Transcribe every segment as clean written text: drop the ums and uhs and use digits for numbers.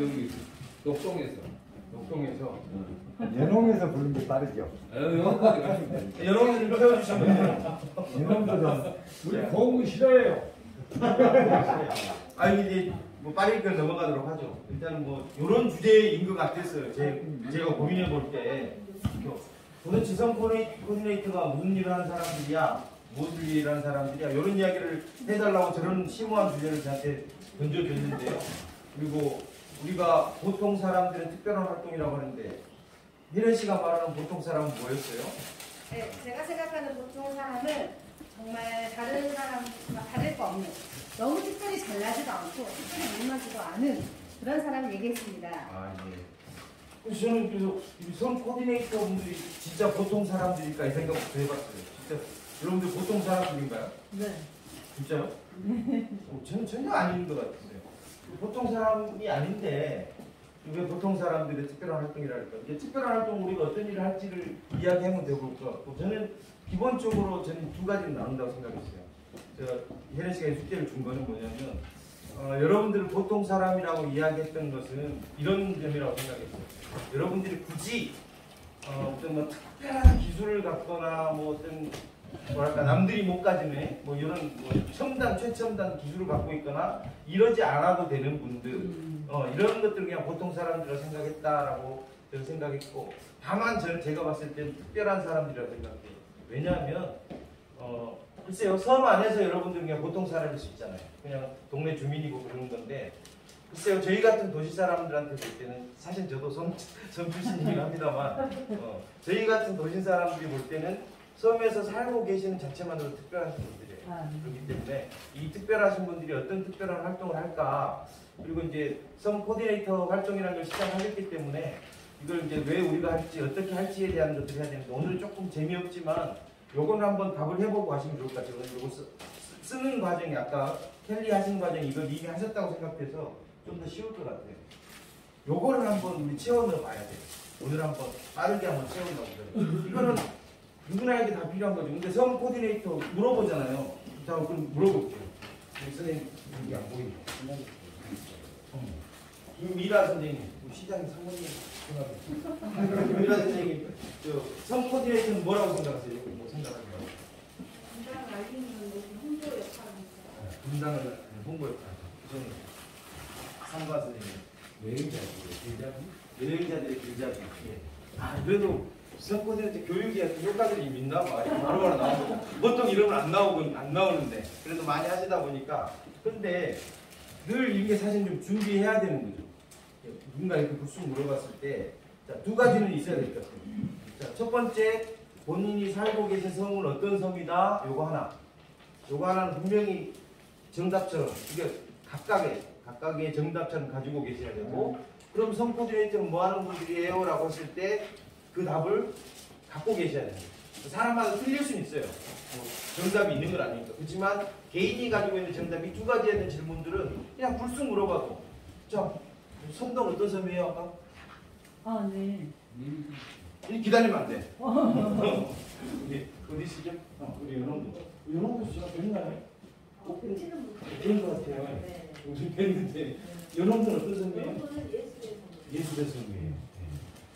여기 녹동에서. 연홍에서 부르는 게 빠르죠. 연홍이를 태워주시면 돼요. 연홍도 좀 우리 고운 거 싫어해요. 아 이제 뭐 빨리 넘어가도록 하죠. 일단 뭐 이런 주제인 것 같았어요. 제가 고민해 볼 때 도대체 성 코디네이터가 무슨 일을 하는 사람들이야, 무엇을 일하는 사람들이야, 이런 이야기를 해달라고 저런 심오한 주제를 저한테 던져줬는데요. 그리고 우리가 보통 사람들은 특별한 활동이라고 하는데 혜련 씨가 말하는 보통 사람은 뭐였어요? 네, 제가 생각하는 보통 사람은 정말 다른 사람과 다를 거 없는, 너무 특별히 잘나지도 않고 특별히 못나지도 않은 그런 사람을 얘기했습니다. 아, 예. 그래서 저는 그래서 성 코디네이터 분들이 진짜 보통 사람들일까 이 생각부터 해봤어요. 진짜 여러분들 보통 사람들인가요? 네. 진짜요? 저는 전혀 아닌 것 같았어요. 보통 사람이 아닌데 왜 보통 사람들의 특별한 활동이라 할까? 이제 특별한 활동 우리가 어떤 일을 할지를 이야기하면 되고 것 같고, 저는 기본적으로 저는 두 가지는 나온다고 생각했어요. 제가 혜련 씨가 숙제를 준 거는 뭐냐면 여러분들을 보통 사람이라고 이야기했던 것은 이런 점이라고 생각했어요. 여러분들이 굳이 어떤 뭐 특별한 기술을 갖거나 뭐 어떤 뭐랄까 남들이 못 가지는 뭐 이런 뭐 첨단 최첨단 기술을 갖고 있거나 이러지 않아도 되는 분들 이런 것들 그냥 보통 사람들이라고 생각했다라고 저는 생각했고, 다만 저는 제가 봤을 때는 특별한 사람들이라고 생각해요. 왜냐하면 글쎄요, 섬 안에서 여러분들 그냥 보통 사람일 수 있잖아요. 그냥 동네 주민이고 그러는 건데, 글쎄요, 저희 같은 도시 사람들한테 볼 때는, 사실 저도 섬 출신이긴 합니다만 저희 같은 도시 사람들이 볼 때는 섬에서 살고 계시는 자체만으로 특별하신 분들이에요. 그렇기 때문에 이 특별하신 분들이 어떤 특별한 활동을 할까, 그리고 이제 섬 코디네이터 활동이라는 걸 시작하셨기 때문에 이걸 이제 왜 우리가 할지 어떻게 할지에 대한 것들을 해야 되는데, 오늘 조금 재미없지만 요거는 한번 답을 해보고 하시면 좋을 것 같아요. 요거 쓰는 과정이 아까 캘리 하시는 과정이 이걸 이미 하셨다고 생각해서 좀 더 쉬울 것 같아요. 요거를 한번 우리 채워 넣어 봐야 돼요. 오늘 한번 빠르게 한번 채워 넣어보세요. 이거는 누구나에게 다 필요한 거죠. 근데 섬 코디네이터 물어보잖아요. 자, 그럼 물어볼게요. 우리 선생님 여기 안 보이죠? 김미라 선생님, 시장 사모님 생각해요. 김미라 선생님, 섬 코디네이터는 뭐라고 생각하세요? 뭐 생각하세요? 분당을 알리는 홍보 역할을 했어요. 분당을 홍보 역할이죠. 저는 상가 선생님, 여행자들의 길잡이. 예. 아, 그래도 섬 코디네이터 교육에 효과들이 있나 봐. 바로바로 나오고, 보통 이러면 안 나오는데 그래도 많이 하시다 보니까. 근데 늘 이게 사실 좀 준비해야 되는 거죠. 누군가 이렇게 불쑥 물어봤을 때, 자, 두 가지는 있어야 될 것 같아요. 자, 첫 번째, 본인이 살고 계신 섬은 어떤 섬이다, 요거 하나. 요거 하나는 분명히 정답처럼, 이게 각각의 정답처럼 가지고 계셔야 되고, 그럼 섬 코디네이터는 뭐 하는 분들이에요? 라고 했을 때 그 답을 갖고 계셔야 됩니다. 사람마다 틀릴 수는 있어요. 정답이 있는 건 아니니까. 그렇지만 개인이 가지고 있는 정답이 두 가지에 대한 질문들은 그냥 불쑥 물어봐도, 자, 섬동 어떤 섬이에요? 아까? 아, 네. 기다리면 안 돼. 어디시죠? 우리 연홍도 제가 뵀나요? 뵌 것 같아요. 네. 요즘 뵀는데 연홍도는 어떤 섬이에요? 연홍도는 예술의 섬이에요.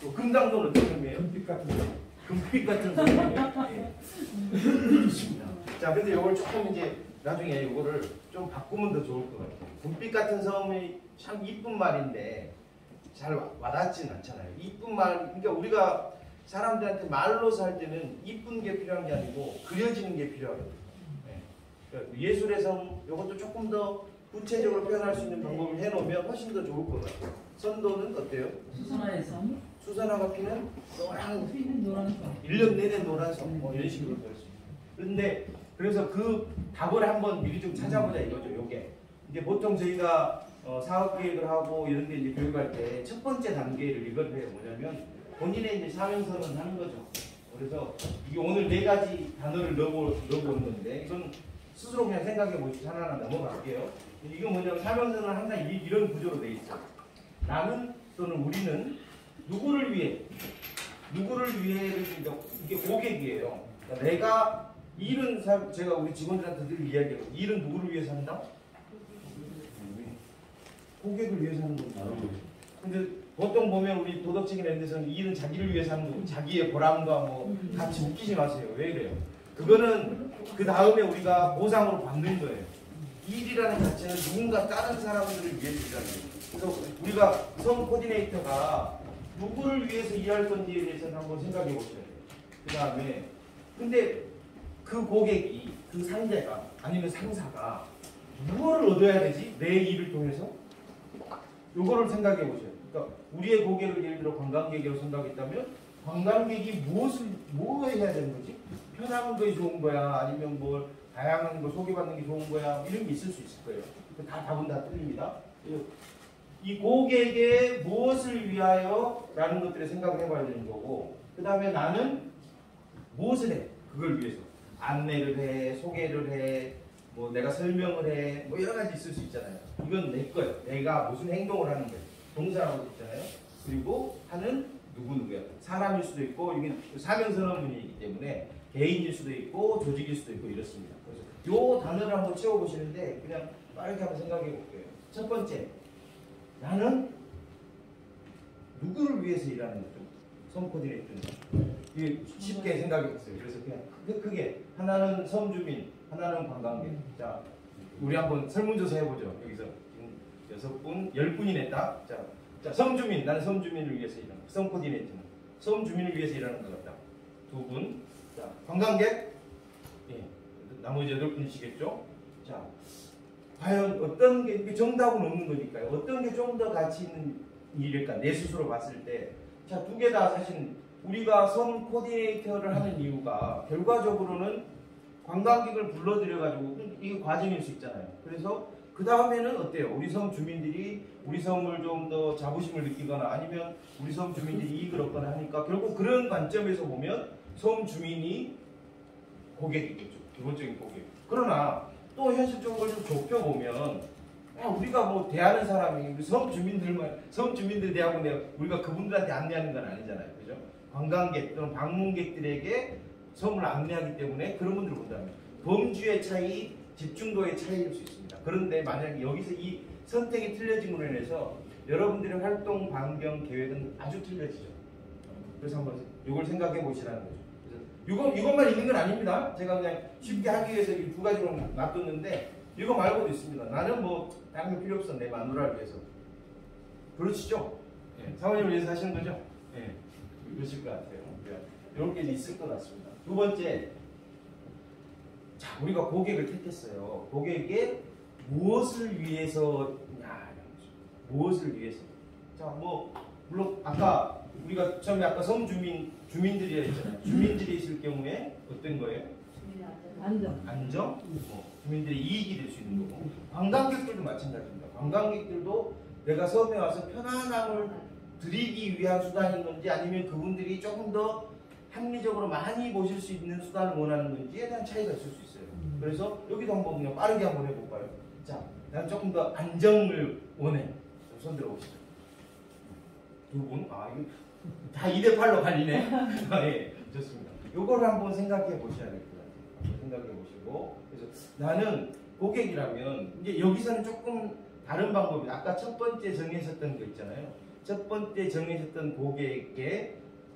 또 금당도는 어떤 섬이에요? 금빛 같은 거. 금빛 같은 섬이에요. 좋습니다. 자, 근데 이걸 조금 이제 나중에 이거를 좀 바꾸면 더 좋을 것 같아요. 금빛 같은 섬이 참 이쁜 말인데 잘 와닿지는 않잖아요. 이쁜 말, 그러니까 우리가 사람들한테 말로서 할 때는 이쁜 게 필요한 게 아니고 그려지는 게 필요하거든요. 네. 그러니까 예술의 섬, 이것도 조금 더 구체적으로 표현할 수 있는 방법을 해놓으면 훨씬 더 좋을 것 같아요. 선도는 어때요? 수선화의 섬? 수선화가 피는 노란, 피는 노란 섬. 1년 내내 노란 섬, 뭐 이런 식으로 될 수 있어요. 그런데 그래서 그 답을 한번 미리 좀 찾아보자 이거죠. 요게 이제 보통 저희가 사업 계획을 하고 이런 데 이제 교육할 때 첫 번째 단계를 이걸 해요. 뭐냐면 본인의 이제 사명선언 하는 거죠. 그래서 이게 오늘 네 가지 단어를 넣어보는 건데, 이건 스스로 그냥 생각해 보시고 하나하나 넘어갈게요. 이건 뭐냐면 사명선언은 항상 이런 구조로 돼 있어요. 나는 또는 우리는 누구를 위해를, 이게 고객이에요. 그러니까 내가 일은 제가 우리 직원들한테 늘 이야기해요. 일은 누구를 위해서 한다? 고객을 위해서 하는 거죠. 보통 보면 우리 도덕적인 랜드에서는 일은 자기를 위해서 하는 거고 자기의 보람과 뭐 같이 웃기지 마세요. 왜 이래요? 그거는 그 다음에 우리가 보상으로 받는 거예요. 일이라는 자체는 누군가 다른 사람들을 위해서 일하는 거예요. 그래서 우리가 성 코디네이터가 누구를 위해서 일할 건지에 대해서는 한번 생각해 보셔야 돼요. 그 다음에 근데 그 고객이 그 상대가 아니면 상사가 무엇을 얻어야 되지? 내 일을 통해서? 요거를 생각해 보셔요. 그러니까 우리의 고객을 예를 들어 관광객이라고 생각했다면 관광객이 뭐 해야 되는 거지? 편한 것이 좋은 거야? 아니면 뭐 다양한 거 소개받는 게 좋은 거야? 이런 게 있을 수 있을 거예요. 답은 다 틀립니다. 이 고객의 무엇을 위하여 라는 것들을 생각을 해봐야 되는 거고 그 다음에 나는 무엇을 해? 그걸 위해서 안내를 해, 소개를 해, 뭐 내가 설명을 해, 뭐 여러 가지 있을 수 있잖아요. 이건 내 거예요. 내가 무슨 행동을 하는 거예요. 동사라고 있잖아요. 그리고 하는 누구누구야. 사람일 수도 있고 이게 사명선언문이기 때문에 개인일 수도 있고 조직일 수도 있고 이렇습니다. 그래서 요 단어를 한번 채워보시는데 그냥 빠르게 한번 생각해 볼게요. 첫 번째, 나는 누구를 위해서 일하는 거죠? 성 코디네이터는 이게 쉽게 생각해 보세요. 그래서 그냥 크게 하나는 섬주민, 하나는 관광객. 자, 우리 한번 설문조사 해보죠. 여기서 지금 6분, 10분이 냈다. 자, 섬주민, 나는 섬주민을 위해서 일하는 거. 성 코디네이터는 섬주민을 위해서 일하는 것 같다. 2분. 자, 관광객, 예, 나머지 8분이시겠죠? 자, 과연 어떤 게 정답은 없는 거니까요. 어떤 게 좀 더 가치 있는 일일까? 내 스스로 봤을 때. 자, 두 개 다 사실 우리가 섬 코디네이터를 하는 이유가 결과적으로는 관광객을 불러들여가지고 이게 과정일 수 있잖아요. 그래서 그 다음에는 어때요? 우리 섬 주민들이 우리 섬을 좀 더 자부심을 느끼거나 아니면 우리 섬 주민들이 이익을 얻거나 하니까 결국 그런 관점에서 보면 섬 주민이 고객이겠죠. 기본적인 고객. 그러나 또 현실적으로 좀 좁혀보면 우리가 뭐 대하는 사람이 우리 섬 주민들 대하고 우리가 그분들한테 안내하는 건 아니잖아요. 그죠? 관광객 또는 방문객들에게 섬을 안내하기 때문에 그런 분들을 본다면 범주의 차이, 집중도의 차이일 수 있습니다. 그런데 만약에 여기서 이 선택이 틀려짐으로 인해서 여러분들의 활동 반경 계획은 아주 틀려지죠. 그래서 한번 이걸 생각해 보시라는 거죠. 그래서 이것만 있는 건 아닙니다. 제가 그냥 쉽게 하기 위해서 이 두 가지로 놔뒀는데 이거 말고도 있습니다. 나는 뭐 다른 거 필요 없어. 내 마누라를 위해서. 그러시죠? 예, 사모님을 위해서 하시는 거죠? 예, 그러실 것 같아요. 이렇게 있을 것 같습니다. 두 번째, 자, 우리가 고객을 택했어요. 고객의 무엇을 위해서냐, 무엇을 위해서. 자, 뭐 물론 아까 우리가 처음에 아까 주민들이라 했잖아요. 주민들이 있을 경우에 어떤 거예요? 안정. 뭐 주민들의 이익이 될 수 있는 거고. 관광객들도 마찬가지입니다. 관광객들도 내가 섬에 와서 편안함을 드리기 위한 수단인 건지 아니면 그분들이 조금 더 합리적으로 많이 보실 수 있는 수단을 원하는 건지에 대한 차이가 있을 수 있어요. 그래서 여기도 한번 그냥 빠르게 한번 해볼까요? 자, 난 조금 더 안정을 원해. 손 들어보시죠. 두 분, 이거 다 2대8로 갈리네. 예, 좋습니다. 요거를 한번 생각해 보셔야 될 것 같아요. 한번 생각해 보시고. 그래서 나는 고객이라면, 이제 여기서는 조금 다른 방법이 아까 첫 번째 정해졌던 거 있잖아요. 첫 번째 정해졌던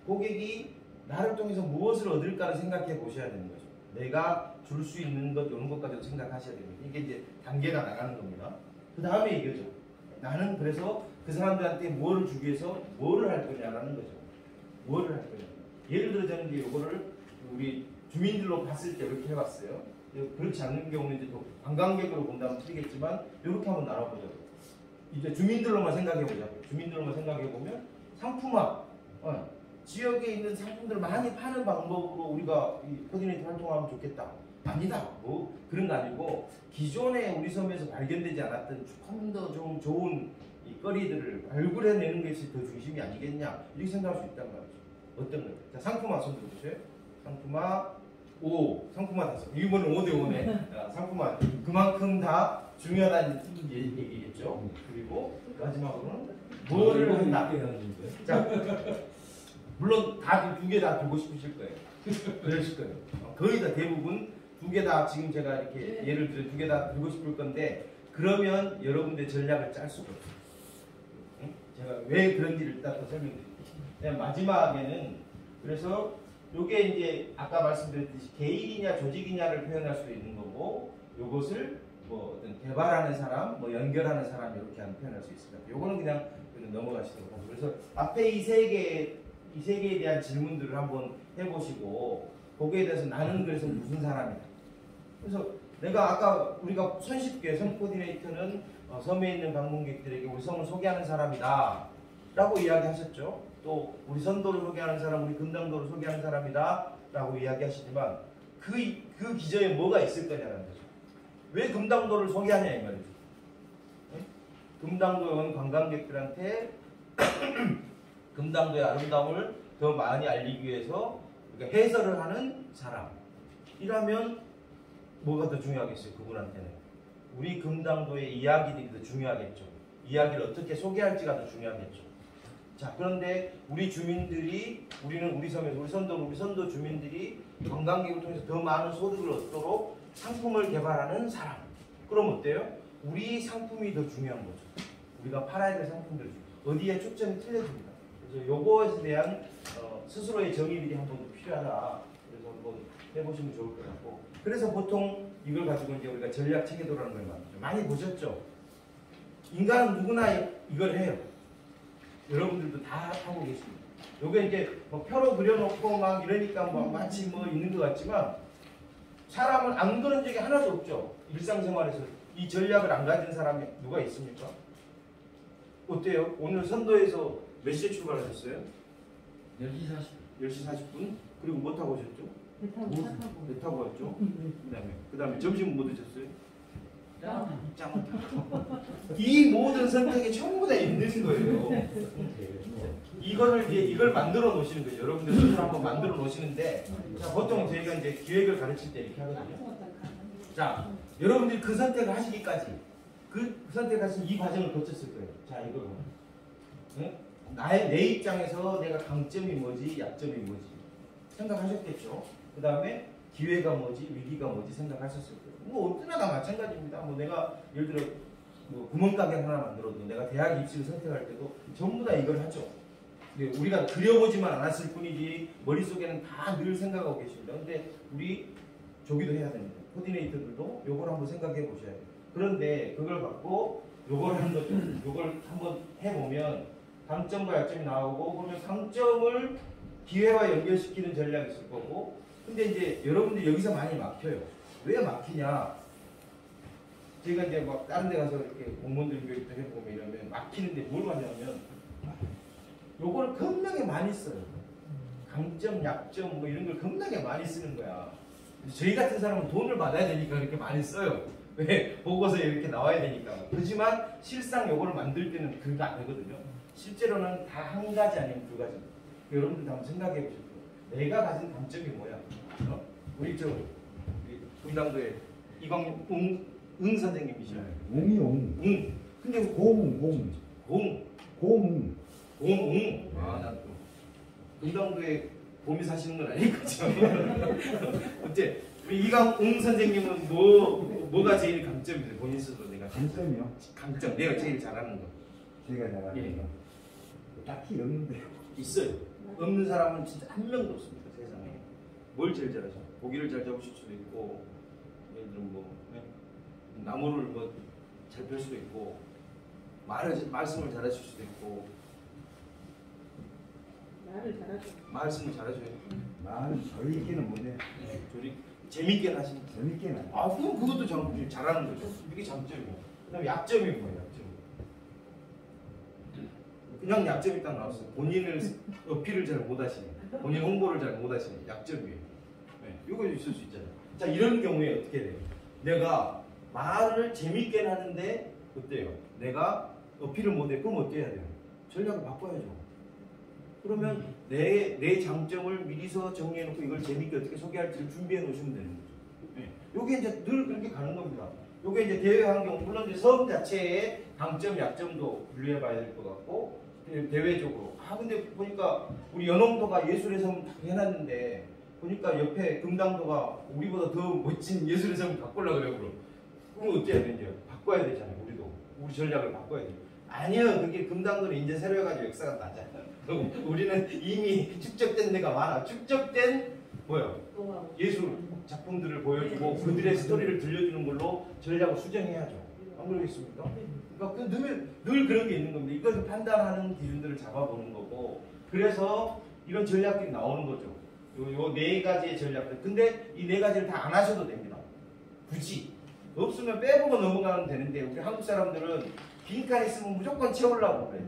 고객이 나를 통해서 무엇을 얻을까를 생각해 보셔야 되는 거죠. 내가 줄 수 있는 것, 이런 것까지도 생각하셔야 됩니다. 이게 이제 단계가 나가는 겁니다. 그 다음에 이거죠. 나는 그래서 그 사람들한테 뭐를 주기 위해서 뭐를 할 거냐라는 거죠. 뭐를 할 거냐. 예를 들어 저는 이제 이거를 우리 주민들로 봤을 때 이렇게 해봤어요. 그렇지 않는 경우는 이제 또 관광객으로 본다면 틀리겠지만 이렇게 한번 나눠보자고. 이제 주민들로만 생각해보자고. 주민들로만 생각해보면 상품화. 지역에 있는 상품들을 많이 파는 방법으로 우리가 이 코디네이터 활동하면 좋겠다. 아니다. 뭐 그런 거 아니고 기존에 우리 섬에서 발견되지 않았던 조금 더 좀 좋은 이 거리들을 발굴해내는 것이 더 중심이 아니겠냐 이렇게 생각할 수 있단 말이죠. 어떤 거요? 자, 상품화 손 들어보세요. 상품화 5, 상품화 5. 이번은 5대5네. 상품화 그만큼 다 중요하다는 얘기겠죠. 그리고 마지막으로는 뭐를 한다. 자, 물론 다 두 개 다 들고 싶으실 거예요. 그러실 거예요. 거의 다 대부분 두 개 다 지금 제가 이렇게 예를 들어 두 개 다 들고 싶을 건데 그러면 여러분들 전략을 짤 수가 없어요. 응? 제가 왜 그런지를 일단 또 설명드릴게요. 마지막에는 그래서 요게 이제 아까 말씀드렸듯이 개인이냐 조직이냐를 표현할 수도 있는 거고 요것을 뭐 어떤 개발하는 사람, 뭐 연결하는 사람 이렇게 하면 표현할 수 있을 것 같아요. 요거는 그냥 넘어가시도록 하죠. 그래서 앞에 이 세 개에 대한 질문들을 한번 해보시고 거기에 대해서 나는 그래서 무슨 사람이다. 그래서 내가 아까 우리가 손쉽게 성 코디네이터는 섬에 있는 방문객들에게 우리 섬을 소개하는 사람이다 라고 이야기하셨죠. 또 우리 선도를 소개하는 사람, 우리 금당도를 소개하는 사람이다 라고 이야기하시지만 그 기저에 뭐가 있을 거냐는 거죠. 왜 금당도를 소개하냐 이 말이죠. 네? 금당도에 온 관광객들한테 금당도의 아름다움을 더 많이 알리기 위해서 그러니까 해설을 하는 사람이라면 뭐가 더 중요하겠어요? 그분한테는 우리 금당도의 이야기들이 더 중요하겠죠. 이야기를 어떻게 소개할지가 더 중요하겠죠. 자, 그런데 우리 주민들이 우리는 우리 섬에서 우리 선도 주민들이 관광객을 통해서 더 많은 소득을 얻도록 상품을 개발하는 사람. 그럼 어때요? 우리 상품이 더 중요한 거죠. 우리가 팔아야 될 상품들이 어디에 초점이 틀려집니다. 그래서 요거에 대한 스스로의 정의들이 한번 필요하다. 그래서 한번 해보시면 좋을 것 같고. 그래서 보통 이걸 가지고 이제 우리가 전략 체계도라는 걸 만들죠. 많이 보셨죠? 인간은 누구나 이걸 해요. 여러분들도 다 하고 계십니다. 요게 이제 뭐 표로 그려놓고 막 이러니까 뭐 마치 뭐 있는 것 같지만 사람은 안 그런 적이 하나도 없죠. 일상생활에서 이 전략을 안 가진 사람이 누가 있습니까? 어때요? 오늘 선도에서 몇 시에 출발하셨어요? 10시 40분. 10시 40분? 그리고 뭐 타고 오셨죠? 배 타고 차 타고. 배 타고 왔죠? 그 다음에 점심은 뭐 드셨어요? 짱을 타고. 이 모든 선택이 전부 다 있는 거예요. 이걸 만들어 놓으시는 거죠. 여러분들 스스로 한번 만들어 놓으시는데, 자, 보통 저희가 이제 기획을 가르칠 때 이렇게 하거든요. 자, 여러분들이 그 선택을 하시기까지, 그 선택하신 이 과정을 거쳤을 거예요. 자, 이거. 응? 내 입장에서 내가 강점이 뭐지, 약점이 뭐지 생각하셨겠죠. 그 다음에 기회가 뭐지, 위기가 뭐지 생각하셨을 거예요. 뭐 어디나 다 마찬가지입니다. 뭐 내가 예를 들어 뭐 구멍가게 하나 만들어도 내가 대학 입시를 선택할 때도 전부 다 이걸 하죠. 근데 우리가 그려보지만 않았을 뿐이지 머릿속에는 다 늘 생각하고 계십니다. 근데 우리 조기도 해야 됩니다. 코디네이터들도 요걸 한번 생각해 보셔야 돼요. 그런데 그걸 갖고 요걸 하는 거죠. 요걸 한번 해보면 강점과 약점이 나오고 그러면 강점을 기회와 연결시키는 전략이 있을 거고 근데 이제 여러분들이 여기서 많이 막혀요. 왜 막히냐? 제가 이제 막 다른 데 가서 이렇게 공무원들 교육도 해보면 이러면 막히는데 뭘 하냐면 요거를 겁나게 많이 써요. 강점, 약점 뭐 이런 걸 겁나게 많이 쓰는 거야. 저희 같은 사람은 돈을 받아야 되니까 그렇게 많이 써요. 왜? 보고서에 이렇게 나와야 되니까. 그렇지만 실상 요거를 만들 때는 그게 안 되거든요. 실제로는 다 한 가지 아니면 두 가지. 여러분들도 한번 생각해 보십시오. 내가 가진 강점이 뭐야? 우리 금당도에 이광웅 선생님이시죠? 웅이 웅. 웅. 근데 공. 웅. 아, 난 또 금당도에 곰이 사시는 건 아니겠죠. 어째 우리 이광웅 선생님은 뭐가 제일 강점이세요? 본인 스스로 내가 강점이요? 강점. 내가 제일 잘하는 거. 제가 잘하는 예. 거. 딱히 없는데요. 있어요. 없는 사람은 진짜 한 명도 없습니다. 세상에. 뭘 제일 잘하죠? 고기를 잘 잡으실 수도 있고, 예를 들어 뭐 나무를 뭐 잘 펼 수도 있고, 말씀을 잘하실 수도 있고, 말씀을 잘하셔요. 말은 저희끼는 못해. 조리 재밌게 하시는. 재밌게는. 아, 그럼 그것도 잘하는 거죠. 이게 장점이고. 그다음에 약점이 뭐예요? 약점. 그냥 약점이 딱 나왔어요. 본인을 어필을 잘 못하시는, 본인 홍보를 잘 못하시는 약점이에요. 네, 이거 있을 수 있잖아요. 자, 이런 경우에 어떻게 돼요? 내가 말을 재밌게 하는데 어때요? 내가 어필을 못해. 그럼 어떻게 해야 돼요? 전략을 바꿔야죠. 그러면 내 장점을 미리서 정리해놓고 이걸 재밌게 어떻게 소개할지를 준비해 놓으시면 되는 거죠. 네. 요게 이제 늘 그렇게 가는 겁니다. 요게 이제 대외 환경, 물론 이제 섬 자체의 강점, 약점도 분류해 봐야 될 것 같고, 대외적으로. 아, 근데 보니까 우리 연홍도가 예술의 섬 해놨는데, 보니까 옆에 금당도가 우리보다 더 멋진 예술의 섬을 바꾸려고 그래요. 그럼 어떻게 해야 되냐? 바꿔야 되잖아요, 우리도. 우리 전략을 바꿔야 돼요. 아니요, 그게 금당도는 이제 새로 해가지고 역사가 나잖아요. 우리는 이미 축적된 데가 많아. 축적된 뭐요? 예술 작품들을 보여주고 그들의 스토리를 들려주는 걸로 전략을 수정해야죠. 안 그러겠습니까? 그러니까 늘 그런 게 있는 겁니다. 이것을 판단하는 기준들을 잡아보는 거고, 그래서 이런 전략들이 나오는 거죠. 요 네 가지의 전략들. 근데 이 네 가지를 다 안 하셔도 됩니다. 굳이 없으면 빼보고 넘어가면 되는데, 우리 한국 사람들은 빈칸 있으면 무조건 채우려고 그래.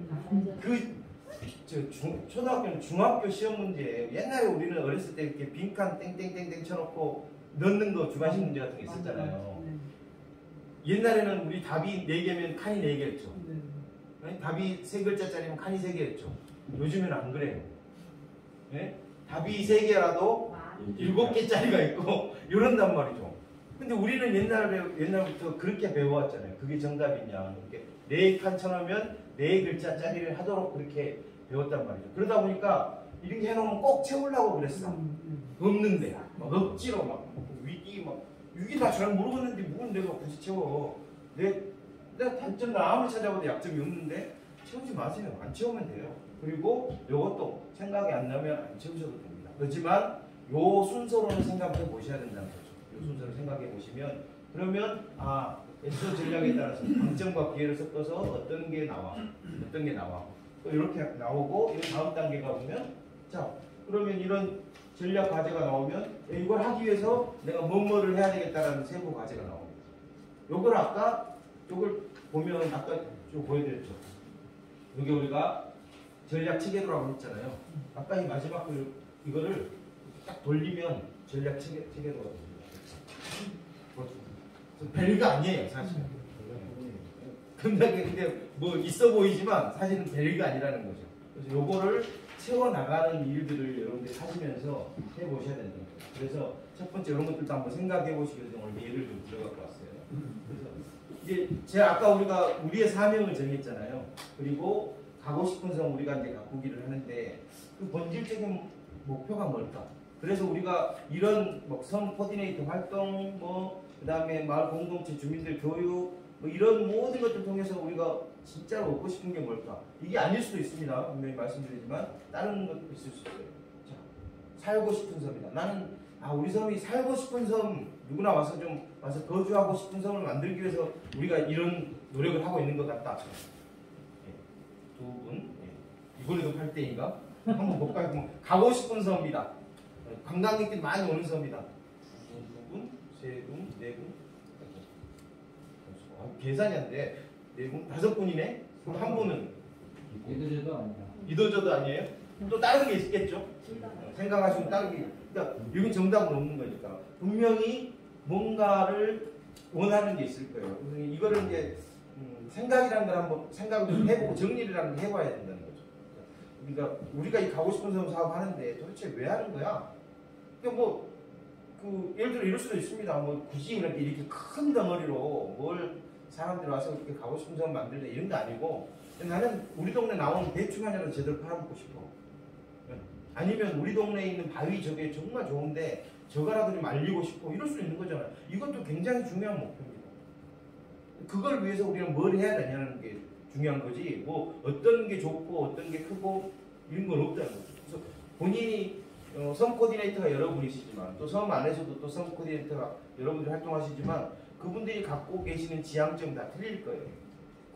초등학교는 중학교 시험 문제예요. 옛날에 우리는 어렸을 때 이렇게 빈칸 땡땡땡땡 쳐놓고 넣는 거 주관식 문제 같은 게 있었잖아요. 옛날에는 우리 답이 4개면 칸이 4개였죠. 답이 3글자짜리면 칸이 3개였죠. 요즘에는 안 그래요. 네? 답이 3개라도 7개짜리가 있고 이런단 말이죠. 근데 우리는 옛날부터 그렇게 배워왔잖아요. 그게 정답이냐. 이렇게 4칸 쳐놓으면 4글자짜리를 하도록 그렇게 배웠단 말이죠. 그러다 보니까 이렇게 해놓으면 꼭 채우려고 그랬어. 없는데 막 억지로 막 위기 다 잘 모르겠는데 뭘 내가 굳이 채워. 내가 단점 나 아무리 찾아봐도 약점이 없는데 채우지 마세요. 안 채우면 돼요. 그리고 이것도 생각이 안 나면 안 채우셔도 됩니다. 그렇지만 요 순서로는 생각해 보셔야 된다는 거죠. 요 순서를 생각해 보시면, 그러면 에서 전략에 따라서 강점과 기회를 섞어서 어떤 게 나와 또 이렇게 나오고, 이 다음 단계가 보면, 자 그러면 이런 전략 과제가 나오면 이걸 하기 위해서 내가 뭐를 해야 되겠다라는 세부 과제가 나옵니다. 요걸 아까 요걸 보면 아까 좀 보여드렸죠. 여기 우리가 전략 체계로라고 했잖아요. 아까 이 마지막 이거를 딱 돌리면 전략 체계로가 됩니다. 별거 아니에요, 사실은. 근데 뭐 있어 보이지만 사실은 별거 아니라는 거죠. 그래서 요거를 채워나가는 일들을 여러분들이 하시면서 해보셔야 된다. 그래서 첫 번째 이런 것들도 한번 생각해 보시기 위해서 오늘 예를 좀 들어갖고 왔어요. 그래서 이제 제가 아까 우리의 사명을 정했잖아요. 그리고 가고 싶은 섬 우리가 이제 가꾸기를 하는데, 그 본질적인 목표가 뭘까? 그래서 우리가 이런 섬 코디네이터 활동, 그 다음에 마을 공동체 주민들 교육, 이런 모든 것들 통해서 우리가 진짜로 얻고 싶은 게 뭘까? 이게 아닐 수도 있습니다. 분명히 말씀드리지만 다른 것도 있을 수 있어요. 자, 살고 싶은 섬이다. 나는 우리 섬이 살고 싶은 섬, 누구나 와서 거주하고 싶은 섬을 만들기 위해서 우리가 이런 노력을 하고 있는 것 같다. 두 분, 이번에도 8대인가? 한번 볼까요? 가고 싶은 섬이다. 관광객들이 많이 오는 섬이다. 두 분, 세 분, 네 분. 계산이 안 돼. 네 분, 5분이네. 그럼 한 분은 이도저도 아니다. 이도저도 아니에요? 또 다른 게 있겠죠? 생각하시면 다른 게. 그러니까 여기 정답은 없는 거니까 분명히 뭔가를 원하는 게 있을 거예요. 이거를 이제 생각이라는 걸 한번 생각을 해보고 정리를 해봐야 된다는 거죠. 그러니까 우리가 이 가고 싶은 섬 사업 하는데 도대체 왜 하는 거야? 그러니까 예를 들어 이럴 수도 있습니다. 굳이 이렇게 큰 덩어리로 뭘 사람들이 와서 이렇게 가고 싶은 섬 만들래 이런 게 아니고, 나는 우리 동네 나오는 대충 하나로 제대로 팔아먹고 싶어. 아니면 우리 동네에 있는 바위 저게 정말 좋은데 저거라도 좀 알리고 싶고, 이럴 수 있는 거잖아요. 이것도 굉장히 중요한 목표입니다. 그걸 위해서 우리는 뭘 해야 되냐는 게 중요한 거지, 어떤 게 좋고 어떤 게 크고 이런 건 없다는 거죠. 그래서 본인이 섬 코디네이터가 여러분이시지만, 또 섬 안에서도 또 섬 코디네이터가 여러분들이 활동하시지만, 그분들이 갖고 계시는 지향점 다 틀릴 거예요.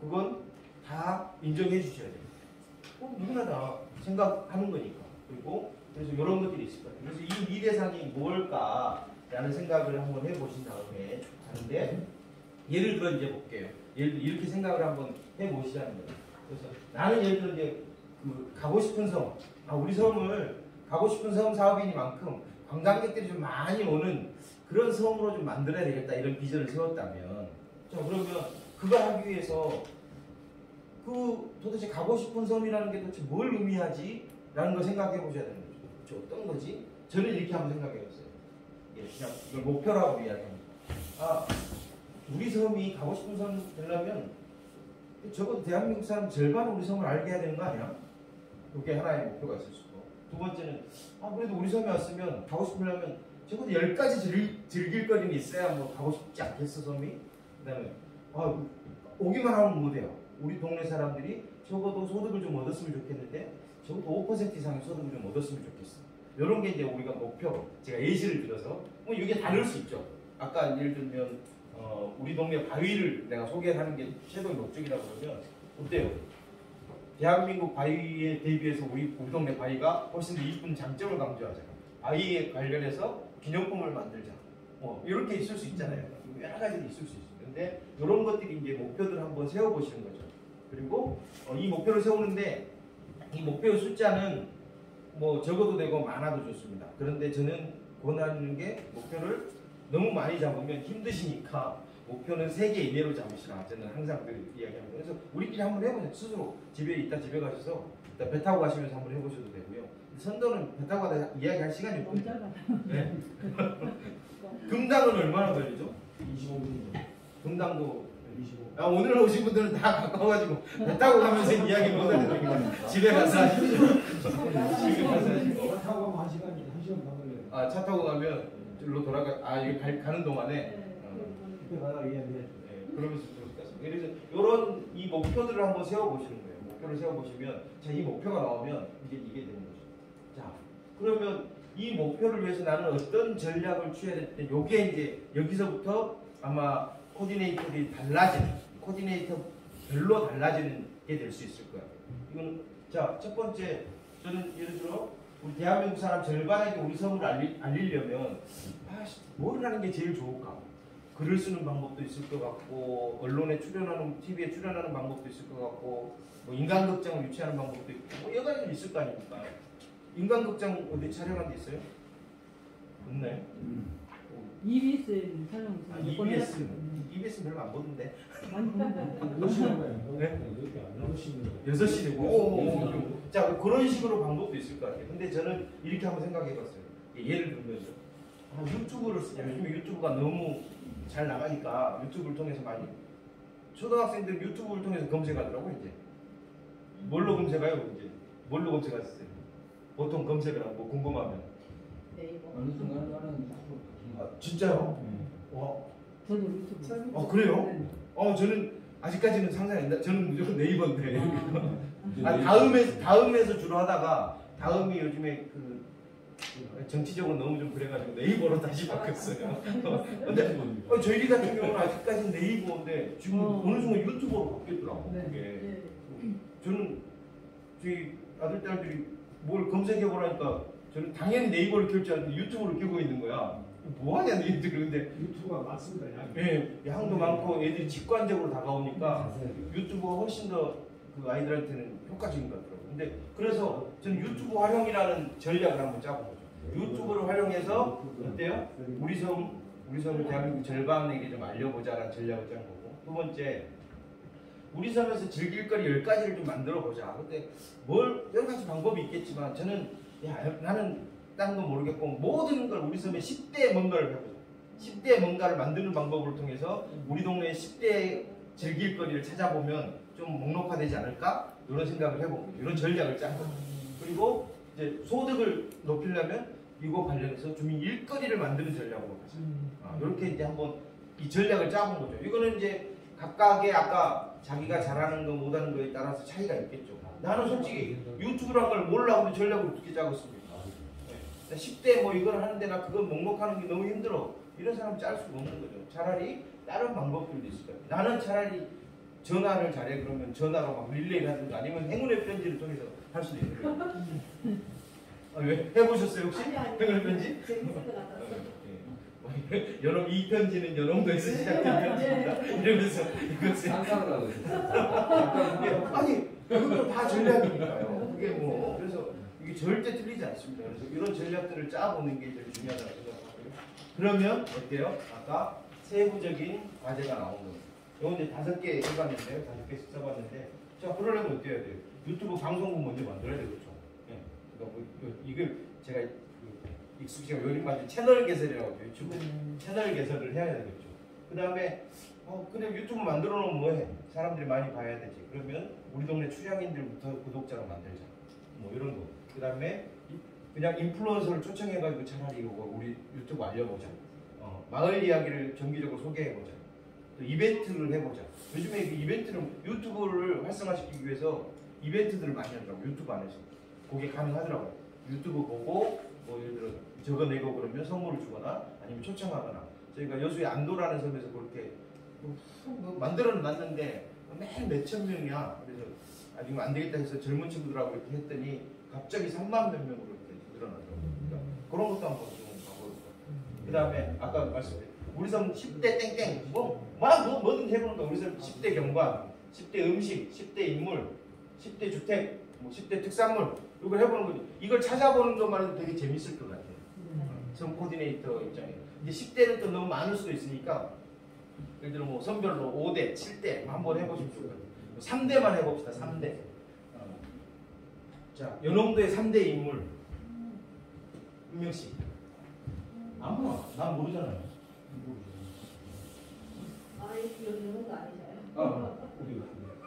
그건 다 인정해 주셔야 돼요. 누구나 다 생각하는 거니까. 그래서 이런 것들이 있을 거예요. 그래서 이 미래상이 뭘까라는 생각을 한번 해보신 다음에 하는데, 예를 들어 이제 볼게요. 예를 들어 이렇게 생각을 한번 해보시라는 거예요. 그래서 나는 예를 들어 이제 가고 싶은 섬, 우리 섬을 가고 싶은 섬 사업이니만큼 관광객들이 좀 많이 오는 그런 섬으로 좀 만들어야 되겠다, 이런 비전을 세웠다면, 자 그러면 그걸 하기 위해서 도대체 가고 싶은 섬이라는 게 도대체 뭘 의미하지? 라는 걸 생각해 보셔야 되는 거죠. 도대체 어떤 거지? 저는 이렇게 한번 생각해 봤어요. 그냥 이걸 목표라고 이야기합니다. 우리 섬이 가고 싶은 섬 되려면 적어도 대한민국 사람 절반은 우리 섬을 알게 해야 되는 거 아니야? 그게 하나의 목표가 있을 수 있고, 두 번째는 그래도 우리 섬에 왔으면 가고 싶으려면 적어도 10가지 즐길 거리는 있어야 가고 싶지 않겠어, 섬이? 그 다음에 오기만 하면 못 해요. 우리 동네 사람들이 적어도 소득을 좀 얻었으면 좋겠는데 적어도 5% 이상의 소득을 좀 얻었으면 좋겠어. 이런 게 이제 우리가 목표, 제가 예시를 들어서 뭐 이게 다를 수 있죠. 아까 예를 들면 우리 동네 바위를 내가 소개하는 게 최고의 목적이라고 그러면 어때요? 대한민국 바위에 대비해서 우리 동네 바위가 훨씬 더 이쁜 장점을 강조하자. 바위에 관련해서 기념품을 만들자. 이렇게 있을 수 있잖아요. 여러 가지로 있을 수 있어요. 근데 이런 것들이 이제 목표들을 한번 세워보시는 거죠. 그리고 이 목표를 세우는데 이 목표의 숫자는 뭐 적어도 되고 많아도 좋습니다. 그런데 저는 권하는 게 목표를 너무 많이 잡으면 힘드시니까 목표는 3개 이내로 잡으시라. 저는 항상 그 이야기합니다. 그래서 우리끼리 한번 해보세요. 스스로 집에 가셔서 이따 배 타고 가시면서 한번 해보셔도 되고요. 선도는 배 타고 가다 이야기할 시간이 너무 없거든요. 짧아. 네. 금당은 얼마나 걸리죠? 25분. 금당도 25분. 오늘 오신 분들은 다 가까워가지고 배 타고 가면서 이야기 못하는 거니까 집에 가서 하십시오. 집에 가서 하시고. 차 타고 가면 1시간 반 걸려요. 차 타고 가면 일로 여기 가는 동안에 그때 가다가 얘기하는데. 네, 그러면서 좋을 것 같습니다. 그래서 이런 이 목표들을 한번 세워보시는 거예요. 목표를 세워보시면 자, 이 목표가 나오면 이게 되는 거죠. 자, 그러면 이 목표를 위해서 나는 어떤 전략을 취해야 될 때 요게 이제 여기서부터 아마 코디네이터들이 코디네이터별로 달라지는 게 될 수 있을 거예요. 이건 자, 첫 번째 저는 예를 들어 우리 대한민국 사람 절반에게 우리 섬을 알리려면 뭘 하는 게 제일 좋을까? 글을 쓰는 방법도 있을 것 같고 언론에 출연하는 TV에 출연하는 방법도 있을 것 같고 뭐 인간극장을 유치하는 방법도 있고 뭐 여러 가지 있을 거 아닙니까? 인간극장 어디 촬영한 데 있어요? 없나요? EBS 촬영 EBS는 별로 안 보던데. 많이 보는데. 몇 시간 가요? 네? 6시. 6시 되고 자, 그런 식으로 방법도 있을 것 같아요. 근데 저는 이렇게 한번 생각해 봤어요. 예를 들면서 유튜브를 쓰자. 요즘에 유튜브가 너무 잘 나가니까 유튜브를 통해서 많이 초등학생들 유튜브를 통해서 검색하더라고요. 이제 뭘로 검색해요? 이제 뭘로 검색하셨어요? 보통 검색을 하고 궁금하면 네이버. 어느 순간 나는 진짜요? 와, 저도 유튜브. 그래요? 네. 저는 아직까지는 상상이 안 돼. 저는 무조건 네이버인데. 아, 다음에서 주로 하다가 다음이 요즘에 그 정치적으로 너무 좀 그래가지고 네이버로 다시 바뀌었어요. 근데 저희 같은 경우는 아직까지 네이버인데 지금 어느 순간 유튜버로 바뀌었더라고. 네. 그게. 네. 저는 저희 아들 딸들이 뭘 검색해 보라니까 저는 당연히 네이버를 켤 줄 알았는데 유튜브를 켜고 있는 거야. 뭐하냐 너희들. 근데 유튜브가 많습니다. 양도 많고 애들이 직관적으로 다가오니까 유튜브가 훨씬 더 그 아이들한테는 효과적인 것 같더라고요. 근데 그래서 저는 유튜브 활용이라는 전략을 한번 짜본 거죠. 유튜브를 활용해서 어때요? 우리 섬을 대한민국 절반에게 좀 알려보자라는 전략을 짠 거고, 두 번째 우리 섬에서 즐길 거리 10가지를 좀 만들어 보자. 근데 여러 가지 방법이 있겠지만 저는 나는 딴 건 모르겠고 모든 걸 우리 섬에 10대 뭔가를 해보자. 10대 뭔가를 만드는 방법을 통해서 우리 동네에 10대 즐길 거리를 찾아보면 좀 목록화되지 않을까? 이런 생각을 해보고 이런 전략을 짠 거죠. 그리고 이제 소득을 높이려면 이거 관련해서 주민 일거리를 만드는 전략으로 가자. 이렇게 이제 한번 이 전략을 짜본 거죠. 이거는 이제 각각의 아까 자기가 잘하는 거 못하는 거에 따라서 차이가 있겠죠. 나는 솔직히 유튜브란 걸 몰라고 전략을 어떻게 짜겠습니까? 10대 뭐 이걸 하는데 나 그걸 목록하는 게 너무 힘들어. 이런 사람 짤 수가 없는 거죠. 차라리 다른 방법들도 있을 거예요. 나는 차라리 전화를 잘해 그러면 전화로 막 릴레이를 하든가 아니면 행운의 편지를 통해서 할 수도 있는 거예요. 왜? 해보셨어요 혹시? 행운의 편지? 재밌을 것 같았어. 여러분 이 편지는 연홍도에서 시작된 편지입니다. 이러면서 이것을 상상을 하고 있어요. 아니 그건 다 전략이니까요. 그게 뭐 그래서 이게 절대 틀리지 않습니다. 그래서 이런 전략들을 짜보는 게 제일 중요하다고 생각하고요. 그러면 어때요? 아까 세부적인 과제가 나온 거예요. 이건 이제 5개 해봤는데요. 5개씩 써봤는데 자 그러려면 어떻게 해야 돼요? 유튜브 방송국 먼저 만들어야 되겠죠. 예. 그러니까 뭐 이걸 제가 익숙지가 요즘까지 채널 개설이라고 하죠. 유튜브 채널 개설을 해야 되겠죠. 그 다음에 그냥 유튜브 만들어 놓으면 뭐해? 사람들이 많이 봐야 되지. 그러면 우리 동네 출향인들부터 구독자로 만들자. 뭐 이런 거. 그 다음에 그냥 인플루언서를 초청해가지고 차라리 이거 우리 유튜브 알려보자. 마을 이야기를 정기적으로 소개해보자. 또 이벤트를 해보자. 요즘에 그 이벤트는 유튜브를 활성화시키기 위해서 이벤트들을 많이 하더라고. 유튜브 안에서 그게 가능하더라고. 유튜브 보고 뭐 예를 들어 적어내고 그러면 선물을 주거나 아니면 초청하거나. 저희가 여수의 안도라는 섬에서 그렇게 만들어는 놨는데 매일 몇천 명이야. 그래서 지금 안 되겠다 해서 젊은 친구들하고 이렇게 했더니 갑자기 3만 몇 명으로 이렇게 늘어나더라고요. 그러니까 그런 것도 한번 좀 가보고. 그 다음에 아까 말씀드린 우리 섬 10대 땡땡 뭐든 해보는 거야. 우리 섬 10대 경관, 10대 음식, 10대 인물, 10대 주택, 뭐 10대 특산물 이걸 해보는 거지. 이걸 찾아보는 것만 해도 되게 재밌을 것 같아요. 섬 코디네이터 입장에. 이제 10대는 또 너무 많을 수도 있으니까 예를 들어 뭐 선별로 5대, 7대 한번 해보시면 좋을 것 같아요. 3대만 해봅시다. 3대. 자, 연홍도의 3대 인물. 한 명씩. 아무나. 난 모르잖아요. 아, 이거 연홍도 아니잖아요.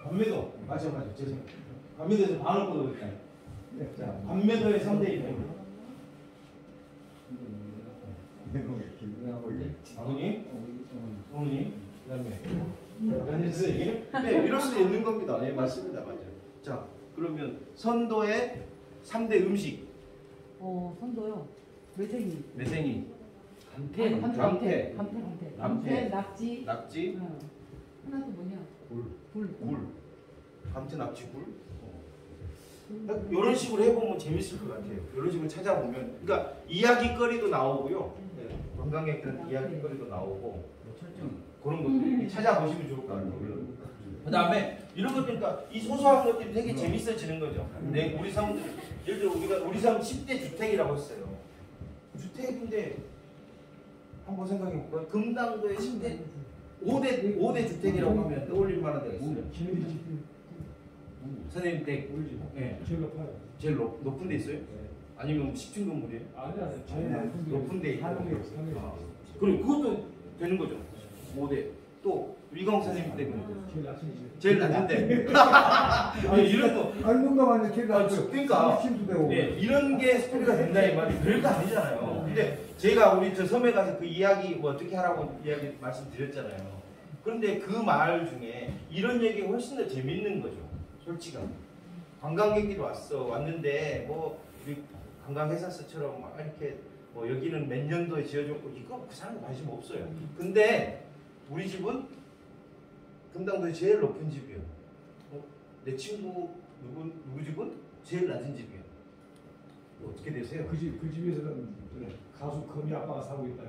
반매도. 맞아. 죄송해요. 반매도에서 반을 뻗어버렸잖아요. 자, 반매도의 3대 인물. 아버님? 어머님? 그 다음에 선생님? 네, 이럴 수도 있는 겁니다. 네, 맞습니다. 맞아요. 자, 그러면 선도의 3대 음식. 선도요. 매생이. 매생이, 감태. 감태. 감태, 낙지. 낙지, 하나 또 뭐냐? 굴. 감태, 낙지, 굴. 이런 식으로 해보면 재밌을 것 같아요. 이런 식으로 찾아보면, 그러니까 이야기거리도 나오고요. 관광객들은 이야기거리도 나오고 그런 것들 찾아보시면 좋을 것 같아요. 그 다음에 이런 것들니까 이 소소한 것들이 되게 재밌어지는 거죠. 우리 섬 예를 들어 우리 섬 10대 주택이라고 했어요. 주택인데 한번 생각해 볼까요? 금당도의 10대 5대 주택이라고 하면 떠올릴 만한 데가 있어요. 선생님 댁. 네. 제일 높아요. 제일 높은 데 있어요? 아니면 10층 건물이에요? 아니야. 제일 높은 데 있고. 산에. 그럼 그것도 되는 거죠. 5대. 또 위광 선생님 댁은 제일 낮은 집. 제일 낮은데. 이런 거. 아니 농담하는데 제가 그러니까 네, 이런 게 스토리가 된다 이 말이 별거 아니잖아요. 근데 제가 우리 저 섬에 가서 그 이야기 뭐 어떻게 하라고 이야기 말씀드렸잖아요. 그런데 그 말 중에 이런 얘기가 훨씬 더 재밌는 거죠. 솔직하게. 관광객들이 왔는데 뭐 우리 관광회사처럼 막 이렇게 뭐 여기는 몇 년도에 지어졌고 이거 그 사람 관심 없어요. 근데 우리 집은 금당도에 제일 높은 집이요. 내 친구 누구 집은 제일 낮은 집이요. 어떻게 되세요? 그 집에서는 가수 거미 아빠가 살고 있다.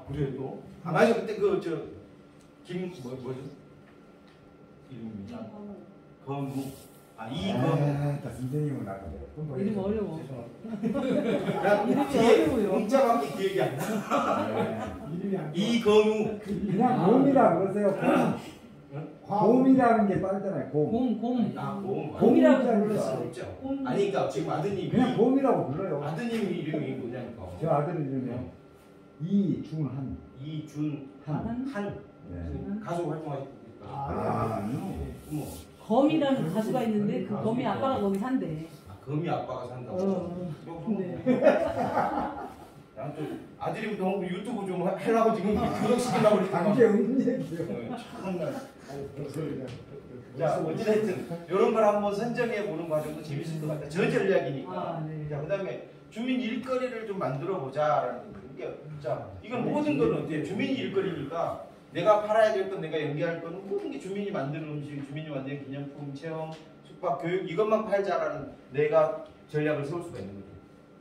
그래요 또? 맞아 그때 뭐죠? 이름이 건우. 이건우. 선생님은 아까 이름 어려워. 뒤에 어려워요. 문자밖에 기억이 안 나. 이름이 안 이건우. 그냥 곰이라 그러세요. 곰이라는 게 빠르잖아요. 곰. 곰. 곰이라고 부를 수 없죠. 아니 그러니까 지금 아드님이 그냥 곰이라고 불러요. 아드님 이름이 뭐냐니까. 저 아들 이름이 이준한. 이준한. 네. 가수 활동하시고 검이라는 가수가 있는데 그 검이 아빠가 거기 산대. 거미 아빠가 산다고. 네. 또 아들이 너무 유튜브 좀 하려고 지금 구독시키려고 그러니까. 당시에 없는 얘기죠. 참나. 자 어찌됐든 이런 걸 한번 선정해 보는 과정도 재밌을 것 같다. 저 전략이니까. 네. 자 그다음에 주민 일거리를 좀 만들어 보자라는 거. 자 이건 모든 건 어때요? 주민 일거리니까. 내가 팔아야 될 건, 내가 연계할 거는 모든 게 주민이 만드는 음식, 주민이 만드는 기념품, 체험, 숙박, 교육 이것만 팔자라는 내가 전략을 세울 수가 있는 거죠.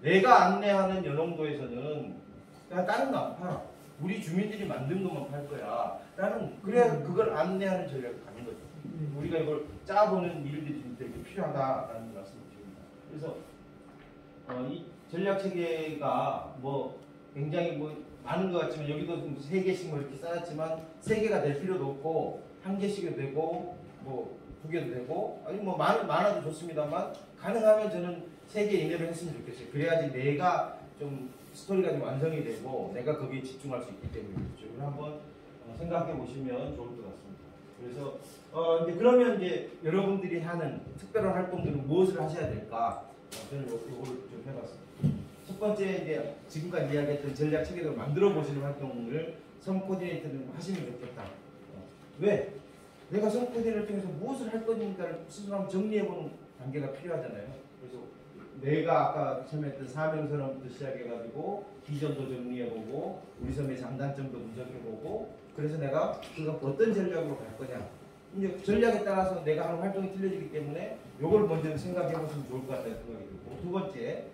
내가 안내하는 연홍도에서는 그냥 다른 거 안 팔아. 우리 주민들이 만든 것만 팔 거야. 라는 그래야 그걸 안내하는 전략을 가는 거죠. 우리가 이걸 짜보는 일들이 되게 필요하다라는 말씀을 드립니다. 그래서 이 전략 체계가 뭐 굉장히 많은 것 같지만 여기도 3개씩 이렇게 쌓았지만 3개가 될 필요도 없고 1개씩도 되고 뭐 2개도 되고 아니 뭐 많아도 좋습니다만 가능하면 저는 3개 이내로 했으면 좋겠어요. 그래야지 내가 좀 스토리가 좀 완성이 되고 내가 거기에 집중할 수 있기 때문에 그렇죠. 한번 생각해 보시면 좋을 것 같습니다. 그래서 이제 그러면 이제 여러분들이 하는 특별한 활동들은 무엇을 하셔야 될까? 저는 이거를 좀 해봤습니다. 첫 번째 이제 지금까지 이야기했던 전략 체계를 만들어 보시는 활동을 섬 코디네이터는 하시면 좋겠다. 왜? 내가 성코디를 통해서 무엇을 할 것인가를 스스로 한번 정리해보는 단계가 필요하잖아요. 그래서 내가 아까 처음에 했던 사명선언부터 시작해가지고 비전도 정리해보고 우리 섬의 장단점도 분석해보고 그래서 내가 그가 어떤 전략으로 갈 거냐. 이제 전략에 따라서 내가 하는 활동이 틀려지기 때문에 이걸 먼저 생각해보시면 좋을 것 같다는 생각이 들고 두 번째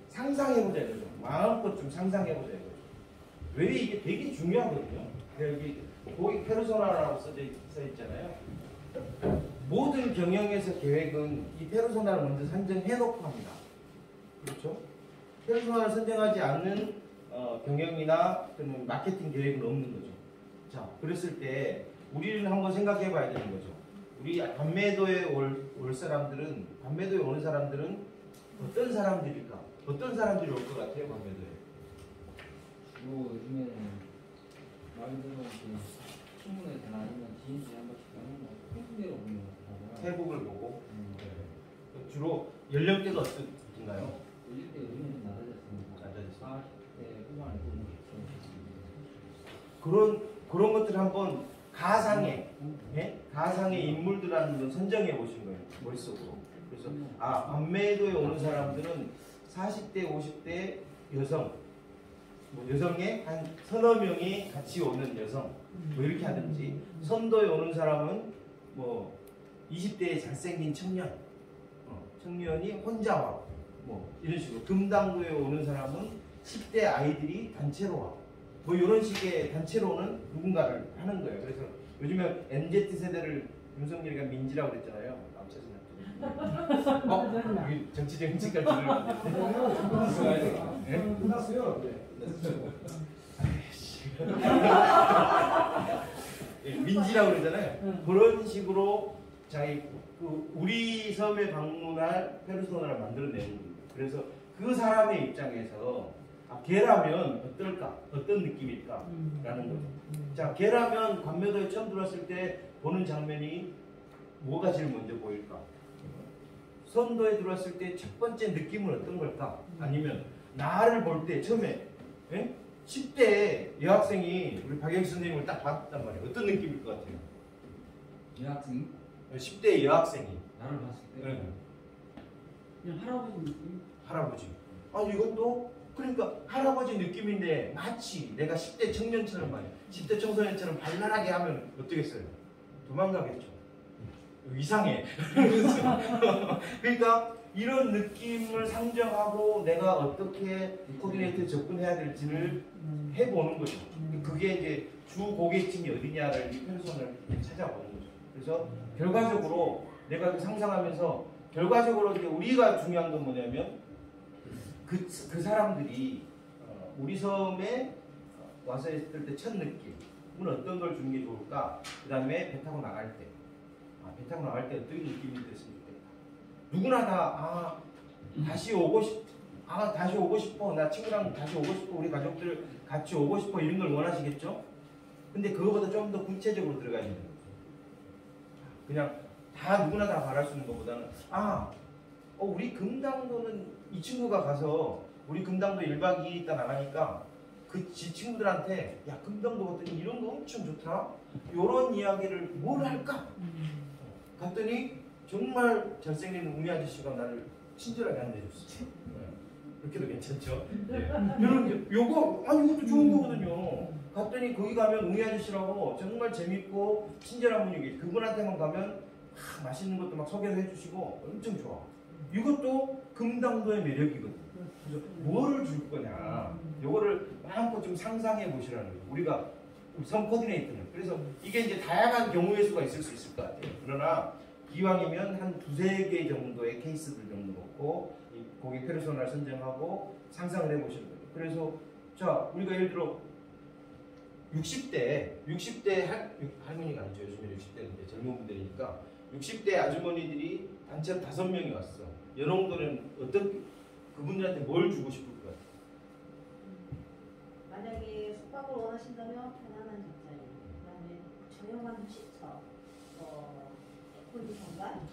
상상해보자 이거죠. 마음껏 좀 상상해보자 이거죠. 왜 이게 되게 중요하거든요. 여기 거기 페르소나라고 써 있잖아요. 모든 경영에서 계획은 이 페르소나를 먼저 선정해놓고 합니다. 그렇죠? 페르소나를 선정하지 않는 경영이나 또는 마케팅 계획은 없는 거죠. 자, 그랬을 때 우리는 한번 생각해 봐야 되는 거죠. 우리 반매도에 올 사람들은, 반매도에 오는 사람들은 어떤 사람들일까? 어떤 사람들이 올 것 같아요, 반매도에? 주로 요즘에는 말 그대로 신문에서나 아니면 지인들이 한 번씩 하는 거 태국으로 보는 거 태국을 보고 주로 연령대가 어떤가요? 요즘 때 요즘에는 낮아졌습니다. 낮아졌어요. 40대 후반에 보는 게 그런 것들을 한번 가상의 인물들을 선정해 보신 거예요, 머릿속으로. 그래서 반매도에 오는 사람들은 40대, 50대 여성, 여성의 한 서너 명이 같이 오는 여성, 이렇게 하든지, 선도에 오는 사람은 20대의 잘생긴 청년, 청년이 혼자 와, 이런 식으로. 금당도에 오는 사람은 10대 아이들이 단체로 와. 이런 식의 단체로는 누군가를 하는 거예요. 그래서 요즘에 MZ 세대를 윤석열이가 민지라고 그랬잖아요. 여기 정치적인 지까지 들으면 끝났어요. 민지라고 그러잖아요. 그런 식으로 우리 섬에 방문할 페르소나를 만들어내는 거예요. 그래서 그 사람의 입장에서 걔라면 어떨까? 어떤 느낌일까? 라는 거죠. 자, 걔라면 관매도에 처음 들어왔을 때 보는 장면이 뭐가 제일 먼저 보일까? 선도에 들어왔을 때 첫 번째 느낌은 어떤 걸까? 아니면 나를 볼 때 처음에 10대 여학생이 우리 박영수 선생님을 딱 봤단 말이에요. 어떤 느낌일 것 같아요? 여학생 10대 여학생이 나를 봤을 때 네. 그냥 할아버지 느낌? 할아버지. 이것도 그러니까 할아버지 느낌인데 마치 내가 10대 청년처럼 말이야. 10대 청소년처럼 발랄하게 하면 어떻겠어요? 도망가겠죠. 이상해. 그러니까 이런 느낌을 상정하고 내가 어떻게 코디네이터에 접근해야 될지를 해보는 거죠. 그게 이제 주 고객층이 어디냐를 이 페르소나를 찾아보는 거죠. 그래서 결과적으로 내가 상상하면서 결과적으로 이제 우리가 중요한 건 뭐냐면 그 사람들이 우리 섬에 와서 있을 때 첫 느낌은 어떤 걸 주는 게 좋을까? 그 다음에 배 타고 나갈 때 배 타고 나갈 때 어떤 느낌이 됐으면 좋겠다. 누구나 다 다시 오고 싶어. 나 친구랑 다시 오고 싶어. 우리 가족들 같이 오고 싶어. 이런 걸 원하시겠죠? 근데 그거보다 좀 더 구체적으로 들어가야 되는 거죠. 그냥 누구나 다 바랄 수 있는 것보다는 우리 금당도는 이 친구가 가서 우리 금당도 1박 2일 있다 나가니까 지 친구들한테 야 금당도 갔더니 이런 거 엄청 좋더라. 이런 이야기를 뭘 할까? 갔더니 정말 잘생긴 우리 아저씨가 나를 친절하게 안내줬어. 그렇게도 괜찮죠? 이것도 좋은 거거든요. 갔더니 거기 가면 우리 아저씨라고 정말 재밌고 친절한 분이 계시. 그분한테만 가면 맛있는 것도 막 소개를 해주시고 엄청 좋아. 이것도 금당도의 매력이거든. 그래서 뭐를 줄 거냐, 요거를 마음껏 좀 상상해 보시라는 거예요. 우리가 섬 코디네이터는. 그래서 이게 이제 다양한 경우의 수가 있을 수 있을 것 같아요. 그러나 기왕이면 한 두세 개 정도의 케이스들 정도 놓고 고객 페르소나를 선정하고 상상을 해 보시는 거예요. 그래서 자, 우리가 예를 들어 60대 할머니가 아니죠. 요즘에 60대는 젊은 분들이니까 60대 아주머니들이 단체로 5명이 왔어. 연홍도는 그분들한테 뭘 주고 싶을 것 같아요? 만약에 숙박을 원하신다면 편안한 적자리, 그다음에 저렴한 휴식처, 예쁜 경관.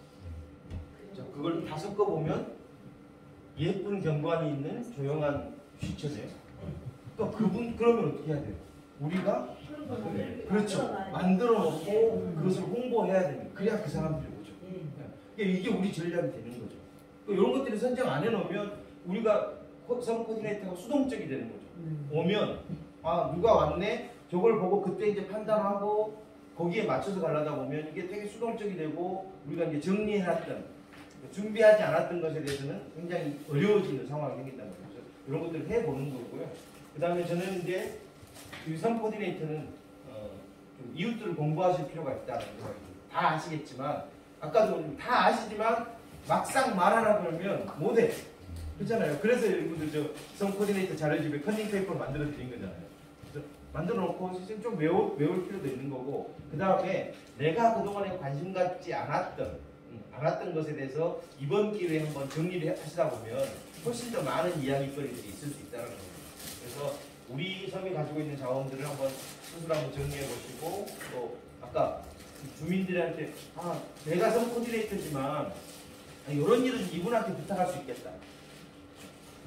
자, 그걸 다 섞어보면 예쁜 경관이 있는 조용한 휴식처네요. 그러니까 그러면 어떻게 해야 돼요? 우리가 그런 거 만들어놔야지. 그렇죠. 만들어 놓고 그것을 홍보해야 됩니다. 그래야 그 사람들이 오죠. 이게 우리 전략이 되는 거죠. 이런 것들을 선정 안 해놓으면 우리가 선 코디네이터가 수동적이 되는 거죠. 오면 아 누가 왔네 저걸 보고 그때 이제 판단하고 거기에 맞춰서 가려다 보면 이게 되게 수동적이 되고 우리가 이제 정리해놨던 준비하지 않았던 것에 대해서는 굉장히 어려워지는 상황이 생긴다는 거죠. 이런 것들을 해보는 거고요. 그 다음에 저는 이제 선 코디네이터는 좀 이웃들을 공부하실 필요가 있다는 생각입니다. 다 아시겠지만 아까도 다 아시지만 막상 말하라 그러면 못해. 그렇잖아요. 그래서 여러분들 선 코디네이터 자료집에 컨닝 페이퍼를 만들어 드린 거잖아요. 만들어 놓고 좀 외울 필요도 있는 거고 그 다음에 내가 그동안에 관심 갖지 않았던 것에 대해서 이번 기회에 한번 정리를 하시다 보면 훨씬 더 많은 이야기거리들이 있을 수 있다는 거예요. 그래서 우리 섬이 가지고 있는 자원들을 한번 스스로 한번 정리해 보시고 또 아까 주민들한테 내가 섬 코디네이터지만 이런 일은 이분한테 부탁할 수 있겠다.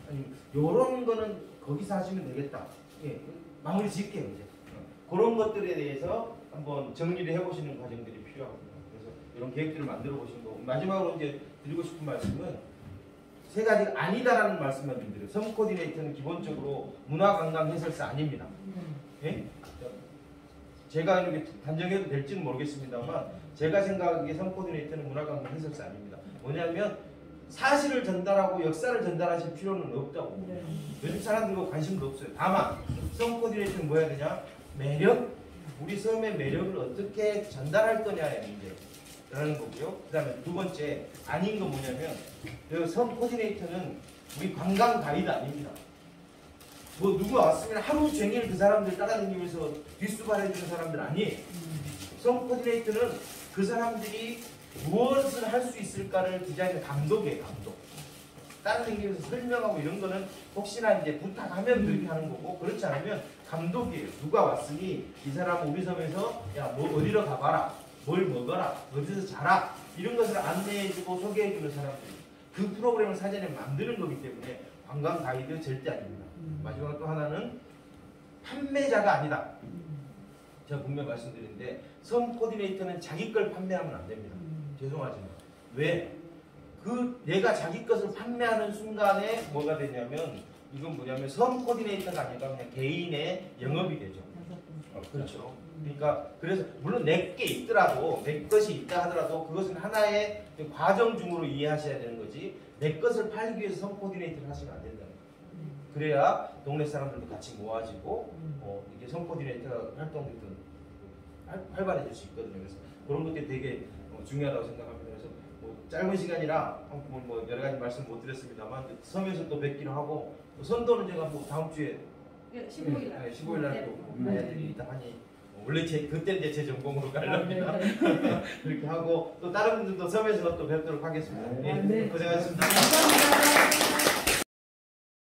아니 이런 거는 거기서 하시면 되겠다. 예, 마무리 짓게요 이제. 그런 것들에 대해서 한번 정리를 해보시는 과정들이 필요하거든요. 그래서 이런 계획들을 만들어 보시는 거고 마지막으로 이제 드리고 싶은 말씀은 세 가지가 아니다라는 말씀만 좀 드려요. 섬 코디네이터는 기본적으로 문화관광 해설사 아닙니다. 예? 제가 이렇게 단정해도 될지는 모르겠습니다만 제가 생각하기에 섬 코디네이터는 문화관광 해설사 아닙니다. 뭐냐면 사실을 전달하고 역사를 전달하실 필요는 없다고. 요즘 사람들과 관심도 없어요. 다만 섬 코디네이터는 뭐 해야 되냐? 매력, 우리 섬의 매력을 어떻게 전달할 거냐의 문제라는 거고요. 그 다음에 두 번째 아닌 건 뭐냐면 섬 코디네이터는 우리 관광 가이드 아닙니다. 뭐 누가 왔으면 하루 종일 그 사람들 따라다니면서 뒷수발해주는 사람들 아니에요. 섬 코디네이터는 그 사람들이 무엇을 할 수 있을까를 디자인한 감독이에요. 감독. 따라다니면서 설명하고 이런 거는 혹시나 이제 부탁하면 그렇게 하는 거고 그렇지 않으면 감독이에요. 누가 왔으니 이 사람은 우리 섬에서 야 너 어디로 가봐라. 뭘 먹어라. 어디서 자라. 이런 것을 안내해주고 소개해주는 사람들. 그 프로그램을 사전에 만드는 거기 때문에 관광 가이드 절대 아닙니다. 마지막으로 또 하나는 판매자가 아니다. 제가 분명히 말씀드리는데 섬 코디네이터는 자기 걸 판매하면 안 됩니다. 죄송하지만 왜? 내가 자기 것을 판매하는 순간에 뭐가 되냐면 이건 뭐냐면 섬 코디네이터가 아니라 그냥 개인의 영업이 되죠. 그렇죠. 그러니까 그래서 물론 내 게 있더라도 내 것이 있다 하더라도 그것은 하나의 과정 중으로 이해하셔야 되는 거지 내 것을 팔기 위해서 섬 코디네이터를 하시면 안 된다는 거예요. 그래야 동네 사람들도 같이 모아지고 이게 섬 코디네이터 활동들도 활발해질 수 있거든요. 그래서 그런 것들이 되게 중요하다고 생각합니다. 그래서 짧은 시간이라 뭐 여러 가지 말씀 못 드렸습니다만 섬에서 또 뵙기로 하고 선도는 제가 다음 주에 15일 날. 15일 날 또 애들이 있다 하니 원래 그때 이제 제 전공으로 가려합니다. 그렇게 하고 또 다른 분들도 섬에서 또 뵙도록 하겠습니다. 예, 고생하셨습니다. 감사합니다.